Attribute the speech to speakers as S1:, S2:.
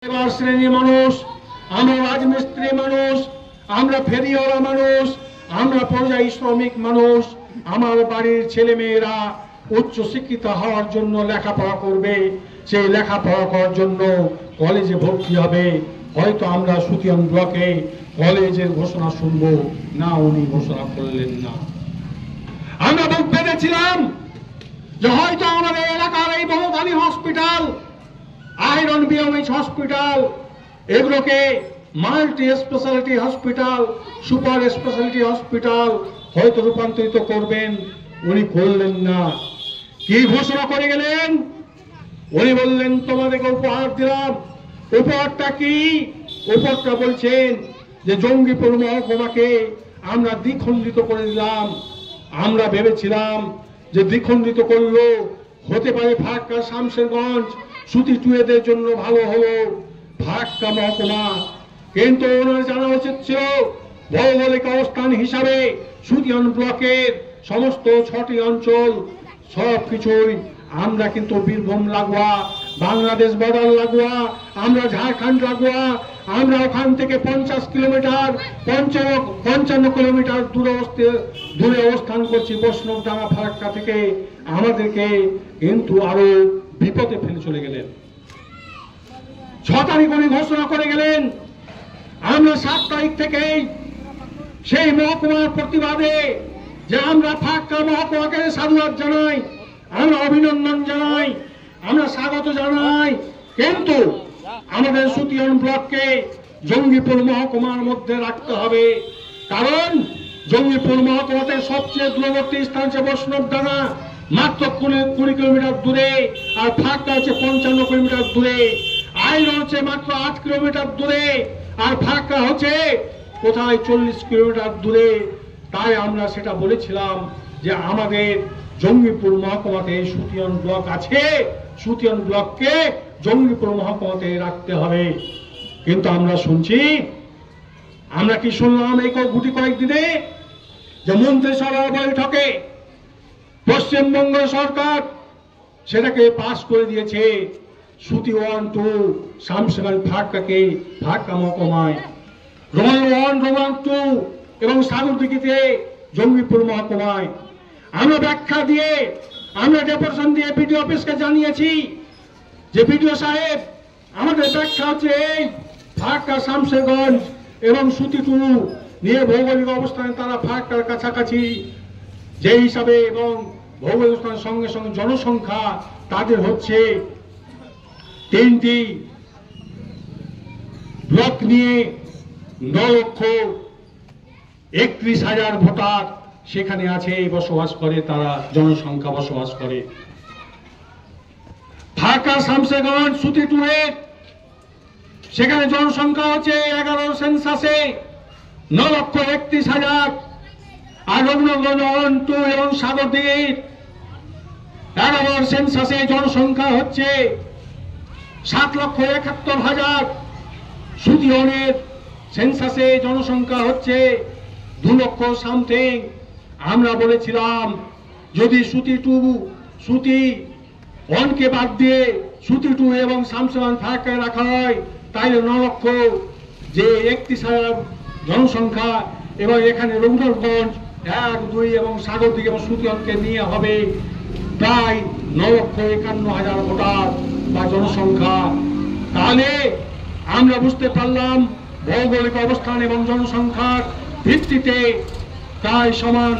S1: শ্রেণীর মানুষ, আমরা রাজমিস্ত্রি মানুষ, আমরা ফেরিওয়ালা মানুষ, আমরা পরিযায়ী শ্রমিক মানুষ। আমার বাড়ির ছেলে মেয়েরা উচ্চ শিক্ষিত হওয়ার জন্য লেখাপড়া করবে, সেই লেখাপড়া করার জন্য কলেজে ভর্তি হবে। হয়তো আমরা সুতিয়ান ব্লকে কলেজের ঘোষণা শুনবো না, উনি ঘোষণা করলেন না। আমরা বুক পেতেছিলাম যে হয়তো আমাদের এলাকার এই বহুধানী হসপিটাল, আয়রন বিএমএইচ হসপিটাল, এগুলোকে multi speciality hospital, super speciality hospital হয়তো রূপান্তরিত করবেন। উনি করলেন না। কি ঘোষণা করে গেলেন? উনি বললেন তোমাদেরকে উপহার দিলাম। উপহারটা কি? উপহারটা বলছেন যে জঙ্গিপুর মহকুমাকে আমরা দ্বিখণ্ডিত করে দিলাম। আমরা ভেবেছিলাম যে দ্বিখণ্ডিত করলো হতে পারে ফারাক্কা শামশেরগঞ্জ সুতি টুয়েদের জন্য ভালো হলো ফারাক্কা মহকুমা, কিন্তু ওনার জানা উচিত ছিল ভৌগোলিক অবস্থান হিসাবে সুতিয়ান ব্লকের সমস্ত 6টি অঞ্চল সবকিছুই আমরা কিন্তু বীরভূম লাগোয়া, বাংলাদেশ বর্ডার লাগোয়া, আমরা ঝাড়খণ্ড লাগোয়া, আমরা ওখান থেকে 50 কিলোমিটার 55 কিলোমিটার দূরে অবস্থান করছি বৈষ্ণবডাঙ্গা ফারাক্কা থেকে। আমাদেরকে কিন্তু আরো বিপদে ফেলে চলে গেলেন। 6 তারিখ উনি ঘোষণা করে গেলেন। আমরা 7 তারিখ থেকেই সেই মহকুমার প্রতিবাদে যে আমরা ফারাক্কা মহকুমাকে সাধুবাদ জানাই, আমরা অভিনন্দন জানাই, আমরা স্বাগত জানাই, কিন্তু আমাদের সুতিয়ান ব্লককে জঙ্গিপুর মহকুমার মধ্যে রাখতে হবে। কারণ জঙ্গিপুর মহকুমাতে সবচেয়ে দূরবর্তী স্থান হচ্ছে বৈষ্ণবডাঙ্গা, মাত্র 20 কিলোমিটার দূরে, আর ফারাক্কা হচ্ছে 55 কিলোমিটার দূরে, আইরন হচ্ছে মাত্র 8 কিলোমিটার দূরে, আর ফারাক্কা হচ্ছে কোথায় 40 কিলোমিটার দূরে। তাই আমরা সেটা বলেছিলাম যে আমাদের জঙ্গিপুর মহকুমাতে সুতিয়ান ব্লক আছে, সুতিয়ান ব্লককে জঙ্গিপুর মহকুমাতে রাখতে হবে। কিন্তু আমরা শুনছি, আমরা কি শুনলাম এই গুটি কয়েকদিনে যে মন্ত্রিসভার বৈঠকে পশ্চিমবঙ্গ সরকার সেটাকে পাস করে দিয়েছে সুতি 1, 2 শামশেরগঞ্জ ফারাক্কাকে ফারাক্কা মহকুমায়, রোমান 1, রোমান 2 এবং সাগরদিঘিতে জঙ্গিপুর মহকুমায়। আমরা ব্যাখ্যা দিয়ে, আমরা ডেপুটেশন দিয়ে বিডিও অফিসকে জানিয়েছি যে বিডিও সাহেব আমাদের ব্যাখ্যা হচ্ছে এই ফারাক্কা শামশেরগঞ্জ এবং সুতি 2 নিয়ে ভৌগোলিক অবস্থানে তারা ফারাক্কার কাছাকাছি যে হিসাবে এবং ভৌগোলিক অবস্থানের সঙ্গে সঙ্গে জনসংখ্যা তাদের হচ্ছে 3টি ব্লক নিয়ে 9,31,000 ভোটার সেখানে আছে, বসবাস করে, তারা জনসংখ্যা বসবাস করে। ফারাক্কা শামশেরগঞ্জ সুতি 2 সেখানে জনসংখ্যা হচ্ছে 11 সেন্সাসে 9,31,000, আর রঘুনাথগঞ্জ 1, 2 এবং সাগরদিঘির 11 সেন্সাসে জনসংখ্যা হচ্ছে 7,71,000। সুতি 1 সেন্সাসে জনসংখ্যা হচ্ছে 2 লক্ষ সামথিং। আমরা বলেছিলাম যদি সুতি 1কে বাদ দিয়ে সুতি 2 এবং শামশেরগঞ্জ ফারাক্কায় রাখা হয় তাহলে 9,31,000 জনসংখ্যা, এবং এখানে রঘুনাথগঞ্জ 1, 2 এবং সাগরদিঘি এবং সুতি 1কে নিয়ে হবে প্রায় 9,51,000 ভোটার বা জনসংখ্যা। তাহলে আমরা বুঝতে পারলাম ভৌগোলিক অবস্থান এবং জনসংখ্যার ভিত্তিতে প্রায় সমান